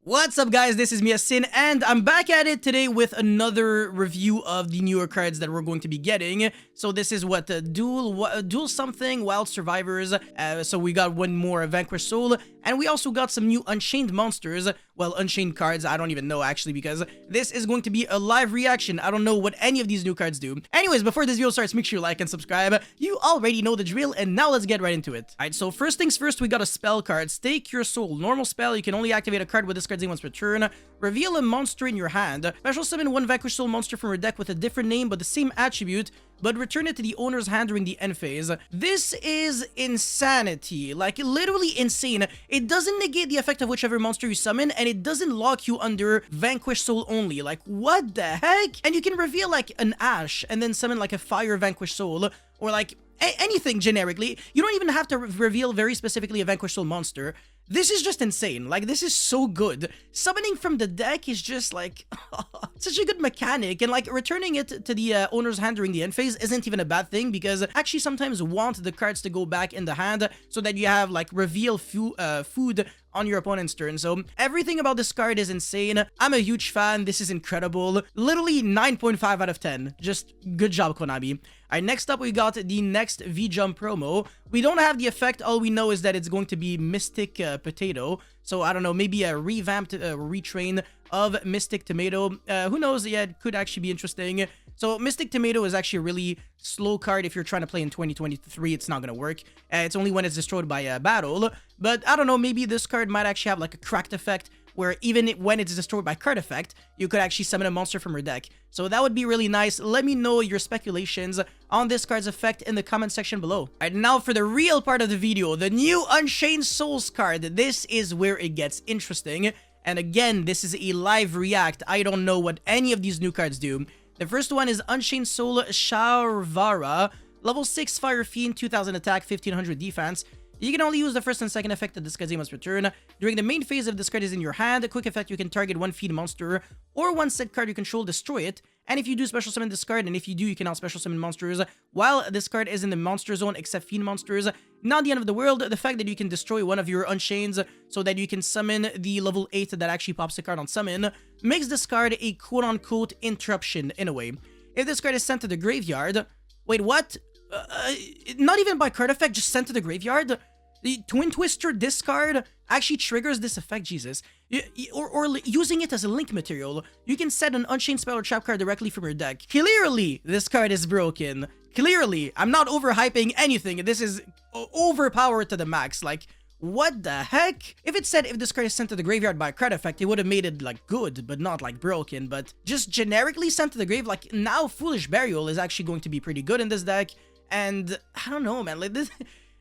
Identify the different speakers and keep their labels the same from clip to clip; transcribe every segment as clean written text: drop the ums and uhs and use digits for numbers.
Speaker 1: What's up guys, this is Sin, and I'm back at it today with another review of the newer cards that we're going to be getting. So this is what, Duel something, Wild Survivors, so we got one more Vanquished Soul, and we also got some new Unchained monsters, well, Unchained cards, I don't even know actually, because this is going to be a live reaction. I don't know what any of these new cards do. Anyways, before this video starts, make sure you like and subscribe. You already know the drill, and now let's get right into it. Alright, so first things first, we got a spell card, Stake Your Soul. Normal spell, you can only activate a card with this card's name once per turn. Reveal a monster in your hand. Special summon one Vanquished Soul monster from your deck with a different name but the same attribute, but return it to the owner's hand during the end phase. This is insanity. Like, literally insane. It doesn't negate the effect of whichever monster you summon, and it doesn't lock you under Vanquished Soul only. Like, what the heck? And you can reveal, like, an Ash, and then summon, like, a Fire Vanquished Soul, or, like, anything generically. You don't even have to reveal very specifically a Vanquished Soul monster. This is just insane. Like, this is so good. Summoning from the deck is just, like, such a good mechanic. And, like, returning it to the owner's hand during the end phase isn't even a bad thing, because I actually sometimes want the cards to go back in the hand so that you have, like, reveal food on your opponent's turn. So everything about this card is insane. I'm a huge fan. This is incredible. Literally 9.5 out of 10. Just good job, Konami. Alright, next up we got the next V-Jump promo. We don't have the effect. All we know is that it's going to be Mystic Potato. So I don't know, maybe a revamped retrain of Mystic Tomato. Who knows? Yeah, it could actually be interesting. So Mystic Tomato is actually a really slow card. If you're trying to play in 2023, it's not going to work. It's only when it's destroyed by a battle. But I don't know, maybe this card might actually have like a cracked effect, where even when it's destroyed by card effect, you could actually summon a monster from your deck. So that would be really nice. Let me know your speculations on this card's effect in the comment section below. Alright, now for the real part of the video, the new Unchained Souls card. This is where it gets interesting. And again, this is a live react. I don't know what any of these new cards do. The first one is Unchained Soul Sharvara, level 6 Fire Fiend, 2000 attack, 1500 defense. You can only use the first and second effect of this card's name once per turn. During the main phase, if this card is in your hand, a quick effect, you can target one fiend monster or one set card you control, destroy it. And if you do, special summon this card, and if you do, you can now special summon monsters while this card is in the monster zone, except fiend monsters. Not the end of the world. The fact that you can destroy one of your Unchains so that you can summon the level 8 that actually pops the card on summon makes this card a quote-unquote interruption in a way. If this card is sent to the graveyard... Wait, what? Not even by card effect, just sent to the graveyard? The Twin Twister discard actually triggers this effect, Jesus. Or using it as a link material, you can set an Unchained spell or trap card directly from your deck. Clearly, this card is broken. Clearly, I'm not overhyping anything. This is overpowered to the max. Like, what the heck? If it said if this card is sent to the graveyard by a card effect, it would have made it, like, good, but not, like, broken. But just generically sent to the grave, like, now Foolish Burial is actually going to be pretty good in this deck. And, I don't know, man, like,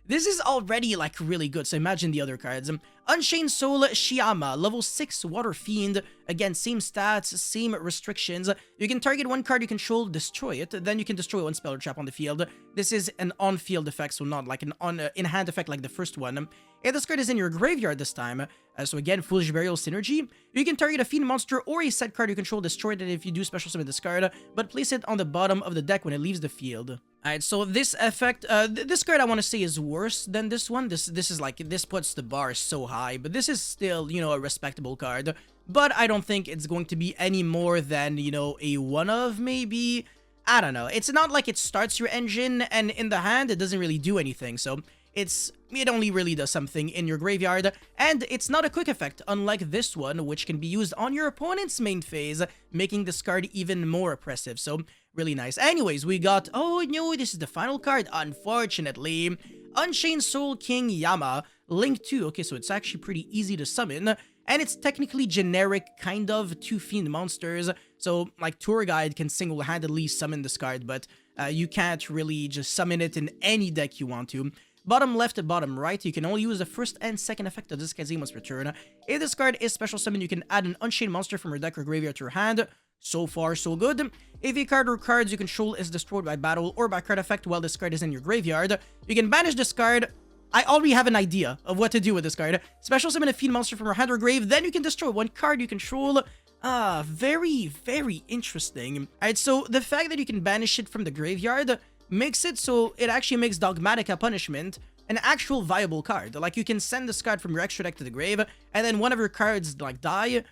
Speaker 1: this is already, like, really good, so imagine the other cards. Unchained Soul Shiama, level 6 Water Fiend. Again, same stats, same restrictions. You can target one card you control, destroy it, then you can destroy one spell or trap on the field. This is an on-field effect, so not like an in-hand effect like the first one. If this card is in your graveyard this time, so again, Foolish Burial synergy, you can target a fiend monster or a set card you control, destroy it if you do special summon this card, but place it on the bottom of the deck when it leaves the field. Alright, so this effect, this card I want to say is worse than this one. This is like, this puts the bar so high, but this is still, you know, a respectable card. But I don't think it's going to be any more than, you know, a one-of, maybe? I don't know. It's not like it starts your engine, and in the hand, it doesn't really do anything, so it only really does something in your graveyard, and it's not a quick effect, unlike this one, which can be used on your opponent's main phase, making this card even more oppressive, so really nice. Anyways, we got, oh no, this is the final card, unfortunately. Unchained Soul King Yama, Link 2, okay, so it's actually pretty easy to summon, and it's technically generic, kind of, 2 fiend monsters, so, like, Tour Guide can single-handedly summon this card, but you can't really just summon it in any deck you want to. Bottom left to bottom right, you can only use the first and second effect of this card's name once per turn. If this card is special summon, you can add an Unchained monster from your deck or graveyard to your hand. So far, so good. If a card or cards you control is destroyed by battle or by card effect while this card is in your graveyard, you can banish this card. I already have an idea of what to do with this card. Special summon a fiend monster from your hand or grave, then you can destroy one card you control. Very, very interesting. Alright, so the fact that you can banish it from the graveyard makes it so it actually makes Dogmatica Punishment an actual viable card. Like, you can send this card from your extra deck to the grave, and then one of your cards, like, die,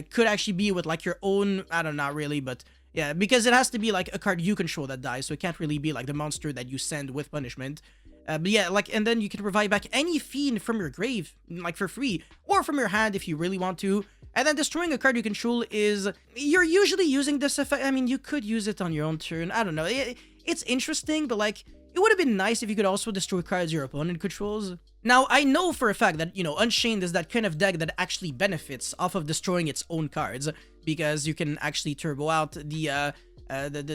Speaker 1: could actually be with, like, your own, I don't know, not really, but yeah, because it has to be, like, a card you control that dies, so it can't really be, like, the monster that you send with punishment. But yeah, like, and then you can revive back any fiend from your grave, like, for free, or from your hand if you really want to. And then destroying a card you control is, you're usually using this effect. I mean, you could use it on your own turn. I don't know. It's interesting, but, like, it would have been nice if you could also destroy cards your opponent controls. Now, I know for a fact that, you know, Unchained is that kind of deck that actually benefits off of destroying its own cards, because you can actually turbo out the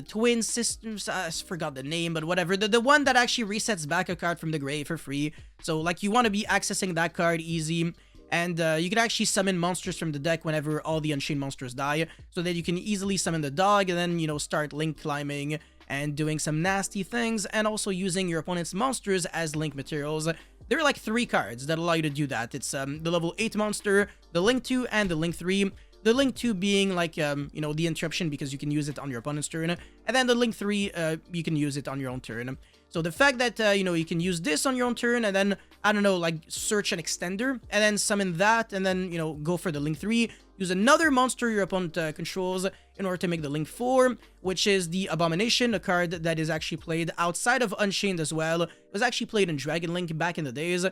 Speaker 1: twin systems. I forgot the name, but whatever. The one that actually resets back a card from the grave for free. So, like, you want to be accessing that card easy. And you can actually summon monsters from the deck whenever all the Unchained monsters die, so that you can easily summon the dog and then, you know, start link climbing and doing some nasty things, and also using your opponent's monsters as link materials. There are like 3 cards that allow you to do that. It's the level 8 monster, the link 2, and the link 3. The link 2 being like, you know, the interruption, because you can use it on your opponent's turn. And then the link 3, you can use it on your own turn. So the fact that, you know, you can use this on your own turn, and then, I don't know, like, search an extender, and then summon that, and then, you know, go for the link 3, use another monster your opponent controls in order to make the link 4, which is the Abomination, a card that is actually played outside of Unchained as well. It was actually played in Dragon Link back in the days.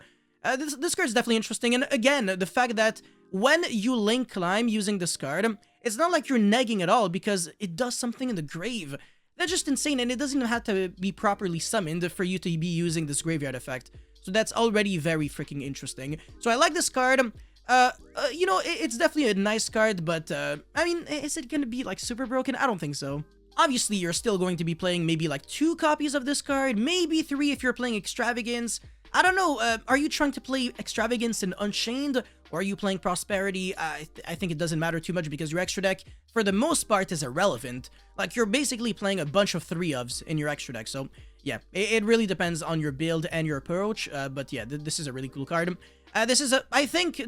Speaker 1: This card is definitely interesting, and again, the fact that when you link climb using this card, it's not like you're negging at all, because it does something in the grave. That's just insane, and it doesn't even have to be properly summoned for you to be using this graveyard effect. So that's already very freaking interesting. So I like this card. You know, it's definitely a nice card, but, I mean, is it gonna be, like, super broken? I don't think so. Obviously, you're still going to be playing maybe, like, 2 copies of this card, maybe 3 if you're playing Extravagance. I don't know, are you trying to play Extravagance in Unchained, or are you playing Prosperity? I think it doesn't matter too much, because your extra deck, for the most part, is irrelevant. Like, you're basically playing a bunch of 3-ofs in your extra deck, so yeah, it really depends on your build and your approach, but yeah, this is a really cool card. This is, I think,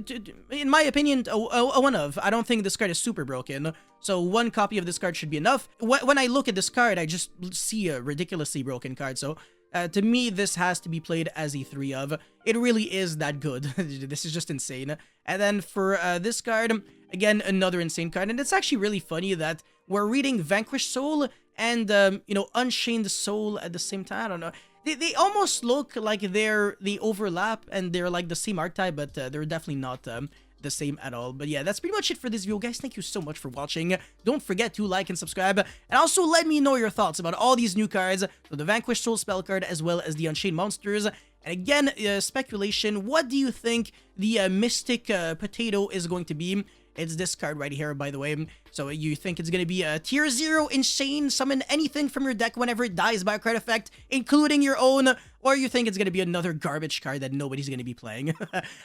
Speaker 1: in my opinion, a 1-of. I don't think this card is super broken, so 1 copy of this card should be enough. When I look at this card, I just see a ridiculously broken card, so to me, this has to be played as a 3-of. It really is that good. This is just insane. And then for this card, again, another insane card, and it's actually really funny that we're reading Vanquished Soul and, you know, Unchained Soul at the same time. I don't know. They almost look like they overlap and they're like the same archetype, but they're definitely not the same at all. But yeah, that's pretty much it for this video, guys. Thank you so much for watching. Don't forget to like and subscribe, and also let me know your thoughts about all these new cards, so the Vanquished Soul spell card as well as the Unchained monsters. And again, speculation, what do you think the Mystic Potato is going to be? It's this card right here, by the way. So you think it's going to be a tier 0 insane, summon anything from your deck whenever it dies by a card effect, including your own, or you think it's going to be another garbage card that nobody's going to be playing?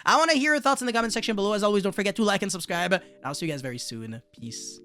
Speaker 1: I want to hear your thoughts in the comment section below. As always, don't forget to like and subscribe, and I'll see you guys very soon. Peace.